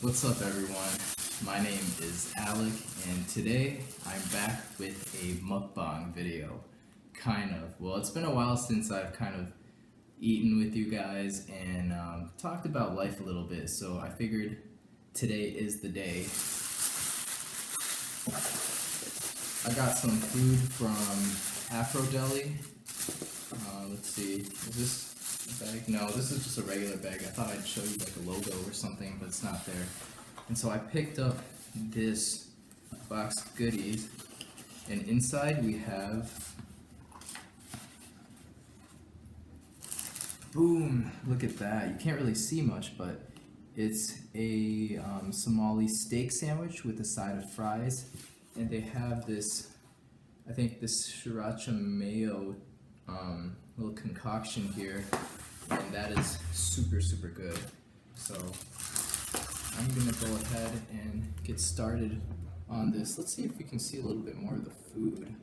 What's up, everyone? My name is Alec, and today I'm back with a mukbang video. Well, it's been a while since I've kind of eaten with you guys and talked about life a little bit, so I figured today is the day. I got some food from Afro Deli. Let's see, is this a bag? No, this is just a regular bag. I thought I'd show you like a logo or something, but it's not there. And so I picked up this box of goodies, and inside we have, boom, look at that. You can't really see much, but it's a Somali steak sandwich with a side of fries, and they have this, I think this sriracha mayo little concoction here, and that is super good. So I'm gonna go ahead and get started on this. Let's see if we can see a little bit more of the food.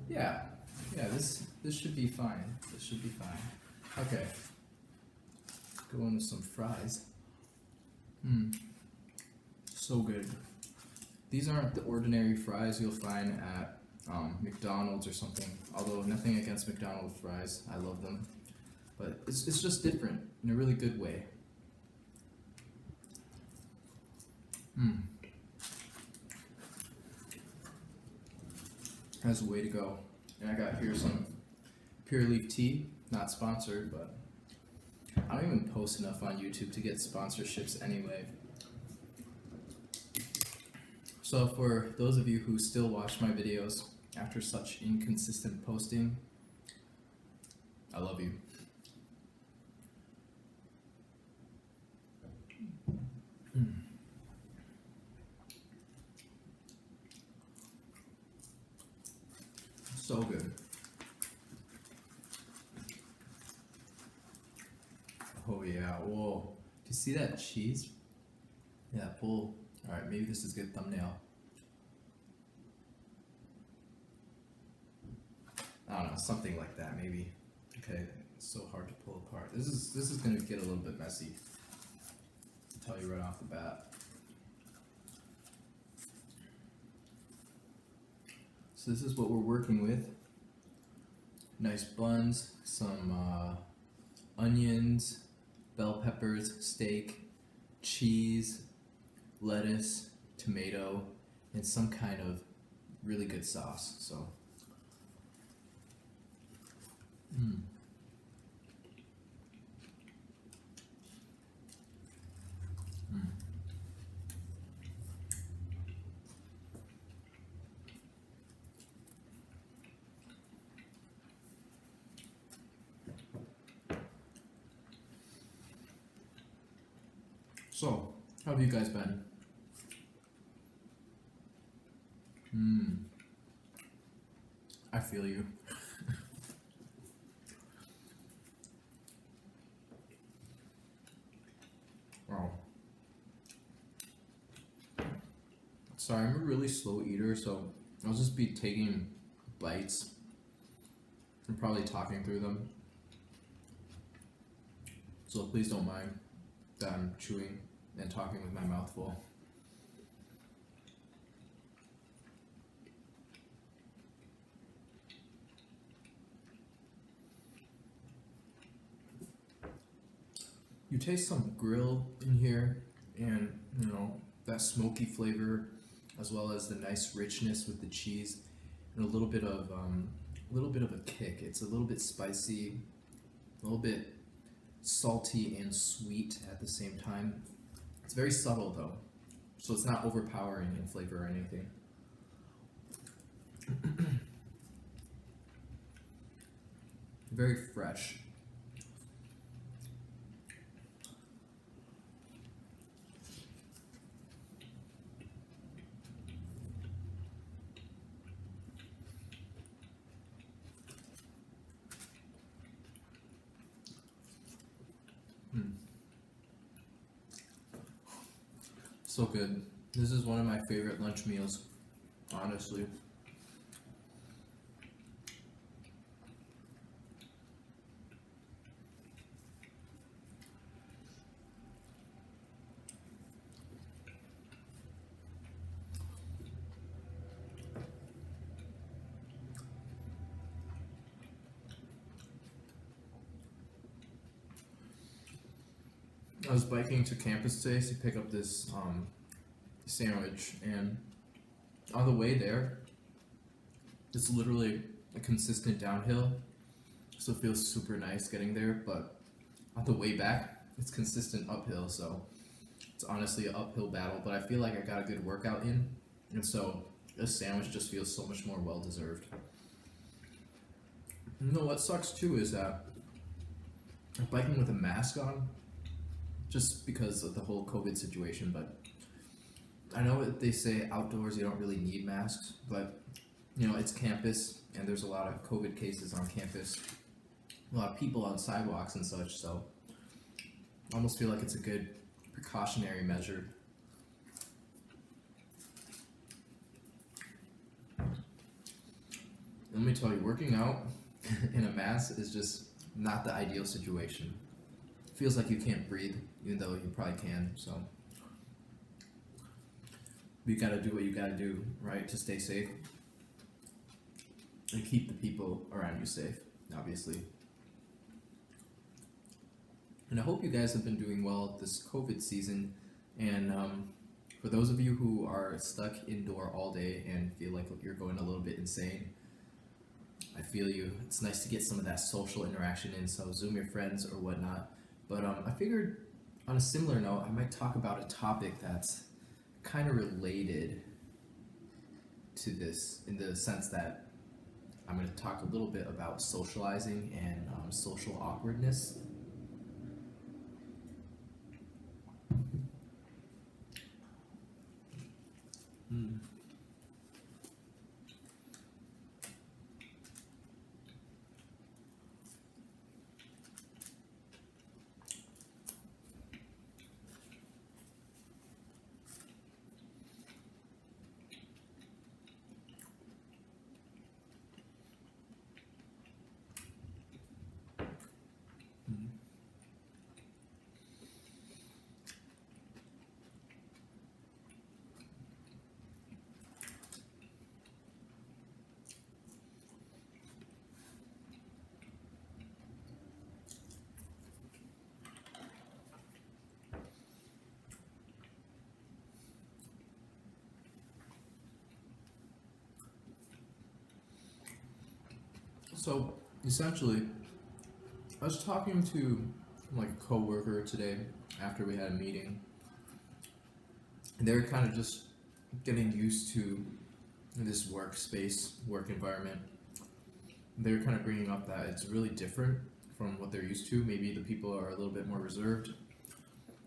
Yeah, this should be fine. This should be fine. Okay, go into some fries. So good. These aren't the ordinary fries you'll find at McDonald's or something, although nothing against McDonald's fries, I love them, but it's just different in a really good way. That's a way to go. And I got here some Pure Leaf tea, not sponsored, but I don't even post enough on YouTube to get sponsorships anyway. So for those of you who still watch my videos after such inconsistent posting, I love you. So good. Oh yeah, whoa. Do you see that cheese? Yeah, pull. Alright, maybe this is a good thumbnail. I don't know, something like that maybe. Okay, it's so hard to pull apart. This is gonna get a little bit messy. I'll tell you right off the bat. So this is what we're working with. Nice buns, some onions, bell peppers, steak, cheese, lettuce, tomato, and some kind of really good sauce. So So, how have you guys been? I feel you. Wow. Sorry, I'm a really slow eater, so I'll just be taking bites and probably talking through them. So please don't mind that I'm chewing and talking with my mouth full. You taste some grill in here, and you know that smoky flavor, as well as the nice richness with the cheese, and a little bit of a kick. It's a little bit spicy, a little bit salty and sweet at the same time. It's very subtle though, so it's not overpowering in flavor or anything. Very fresh. So good. This is one of my favorite lunch meals, honestly. I was biking to campus today to pick up this sandwich, and on the way there, it's literally a consistent downhill, so it feels super nice getting there. But on the way back, it's consistent uphill, so it's honestly an uphill battle. But I feel like I got a good workout in, and so this sandwich just feels so much more well deserved. You know what sucks too is that I'm biking with a mask on, just because of the whole COVID situation. But I know that they say outdoors you don't really need masks, but you know it's campus and there's a lot of COVID cases on campus, a lot of people on sidewalks and such. So I almost feel like it's a good precautionary measure. Let me tell you, working out in a mask is just not the ideal situation. Feels like you can't breathe, even though you probably can. So you gotta do what you gotta do, right, to stay safe and keep the people around you safe, obviously. And I hope you guys have been doing well this COVID season. And for those of you who are stuck indoor all day and feel like you're going a little bit insane, I feel you. It's nice to get some of that social interaction in, so Zoom your friends or whatnot. But I figured on a similar note, I might talk about a topic that's kind of related to this in the sense that I'm going to talk a little bit about socializing and social awkwardness. Hmm. So essentially, I was talking to like a coworker today after we had a meeting, and they were kind of just getting used to this workspace, work environment. They were kind of bringing up that it's really different from what they're used to. Maybe the people are a little bit more reserved,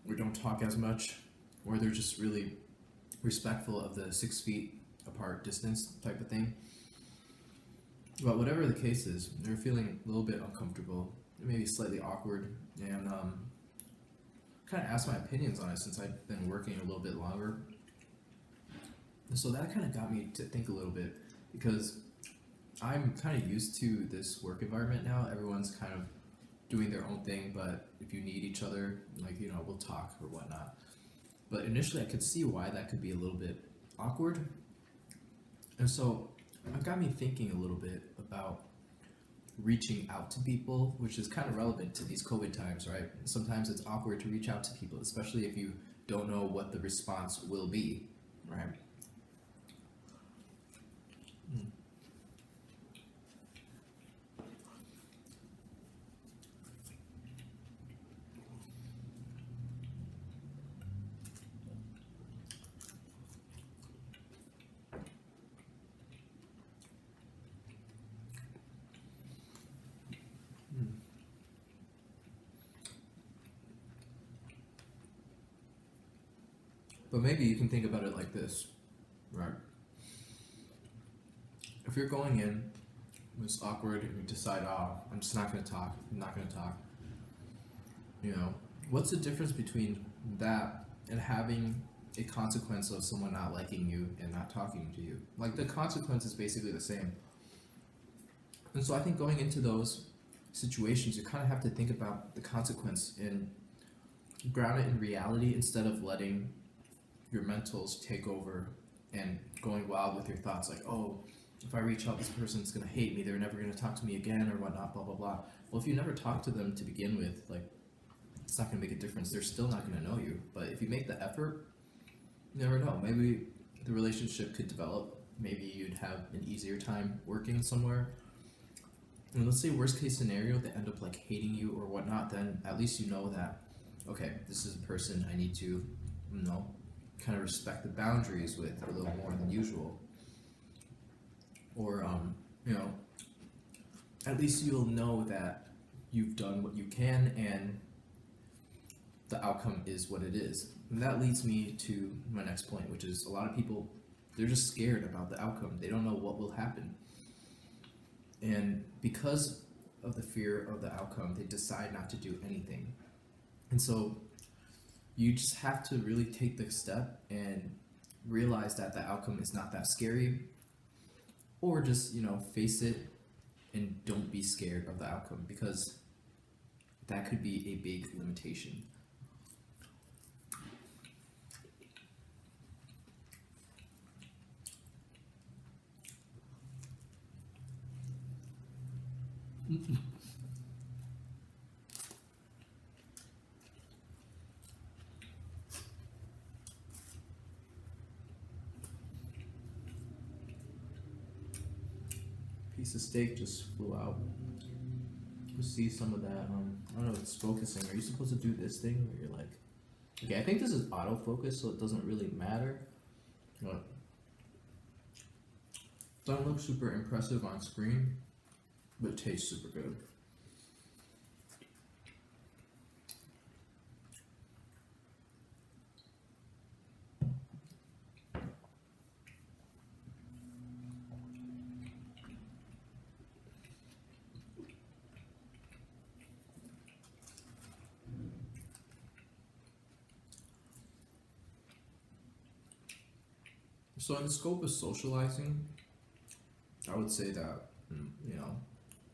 or don't talk as much, or they're just really respectful of the 6 feet apart distance type of thing. But whatever the case is, they're feeling a little bit uncomfortable, maybe slightly awkward, and kind of asked my opinions on it since I've been working a little bit longer. And so that kind of got me to think a little bit because I'm kind of used to this work environment now. Everyone's kind of doing their own thing, but if you need each other, like, you know, we'll talk or whatnot. But initially, I could see why that could be a little bit awkward. And so it got me thinking a little bit about reaching out to people, which is kind of relevant to these COVID times, right? Sometimes it's awkward to reach out to people, especially if you don't know what the response will be, right? But maybe you can think about it like this, right? If you're going in, it's awkward, and you decide, oh, I'm just not going to talk, I'm not going to talk. You know, what's the difference between that and having a consequence of someone not liking you and not talking to you? Like, the consequence is basically the same. And so I think going into those situations, you kind of have to think about the consequence and ground it in reality instead of letting your mentals take over and going wild with your thoughts like, oh, if I reach out, this person's gonna hate me, they're never gonna talk to me again or whatnot, blah blah blah. Well, if you never talk to them to begin with, like, it's not going to make a difference. They're still not going to know you. But if you make the effort, you never know. Maybe the relationship could develop. Maybe you'd have an easier time working somewhere. And let's say worst case scenario, they end up like hating you or whatnot. Then at least you know that, okay, this is a person I need to, kind of respect the boundaries with a little more than usual. Or at least you'll know that you've done what you can and the outcome is what it is. And that leads me to my next point, which is a lot of people, they're just scared about the outcome. They don't know what will happen. And because of the fear of the outcome, they decide not to do anything. And so you just have to really take the step and realize that the outcome is not that scary, or just, face it and don't be scared of the outcome, because that could be a big limitation. Piece of steak just flew out. You see some of that, I don't know if it's focusing. Are you supposed to do this thing where you're like, okay, I think this is autofocus, so it doesn't really matter. But doesn't look super impressive on screen, but it tastes super good. So in the scope of socializing, I would say that,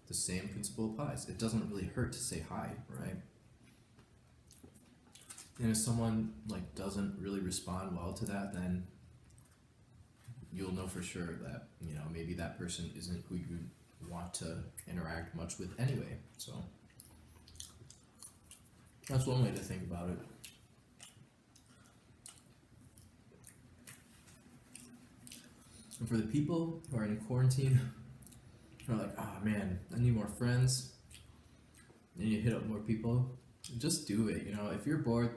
the same principle applies. It doesn't really hurt to say hi, right? And if someone doesn't really respond well to that, then you'll know for sure that, maybe that person isn't who you want to interact much with anyway. So that's one way to think about it. And for the people who are in quarantine, who are like, oh man, I need more friends, and you hit up more people, just do it. If you're bored,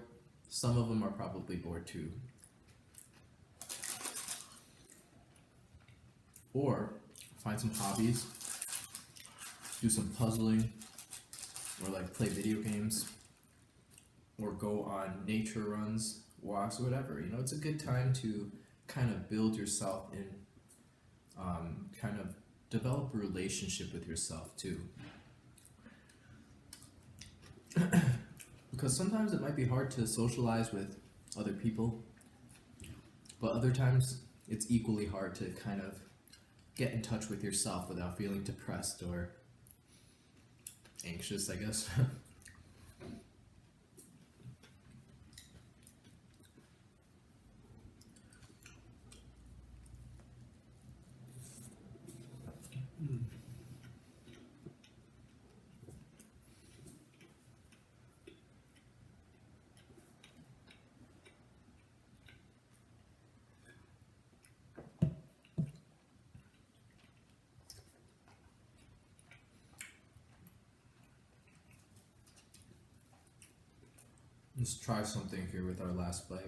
some of them are probably bored too. Or find some hobbies, do some puzzling, or play video games, or go on nature runs, walks, or whatever. It's a good time to kind of build yourself in, kind of develop a relationship with yourself too. Because sometimes it might be hard to socialize with other people, but other times it's equally hard to kind of get in touch with yourself without feeling depressed or anxious, I guess. Let's try something here with our last bite.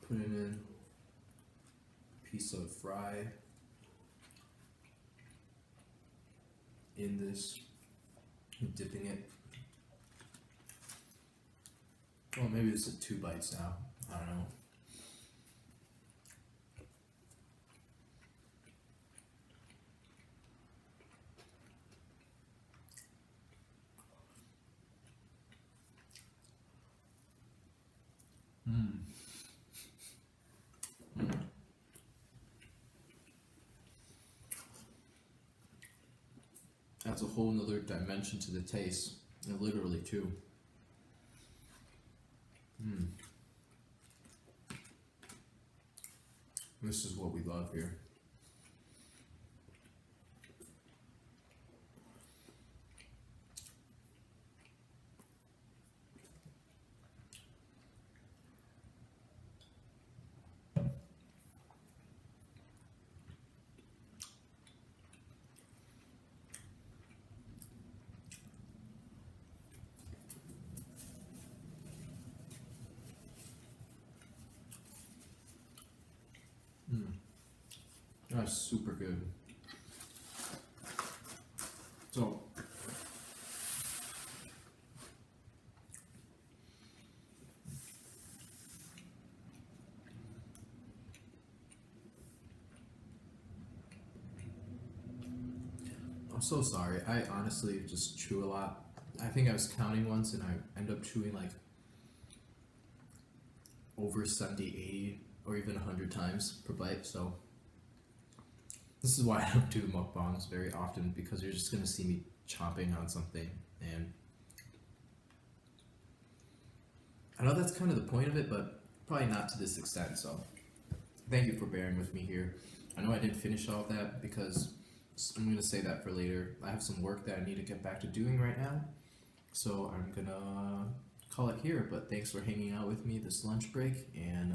Putting in a piece of fry in this, and dipping it. Well, maybe it's 2 bites now. I don't know. Adds a whole nother dimension to the taste, and literally too. This is what we love here. is super good. So, I'm so sorry. I honestly just chew a lot. I think I was counting once and I end up chewing like over 70, 80, or even 100 times per bite. So this is why I don't do mukbangs very often, because you're just gonna see me chomping on something, and I know that's kind of the point of it, but probably not to this extent. So thank you for bearing with me here. I know I didn't finish all of that because I'm gonna say that for later. I have some work that I need to get back to doing right now, so I'm gonna call it here. But thanks for hanging out with me this lunch break, and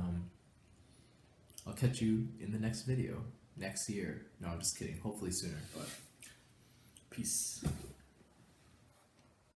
I'll catch you in the next video next year. No, I'm just kidding. Hopefully sooner, but peace.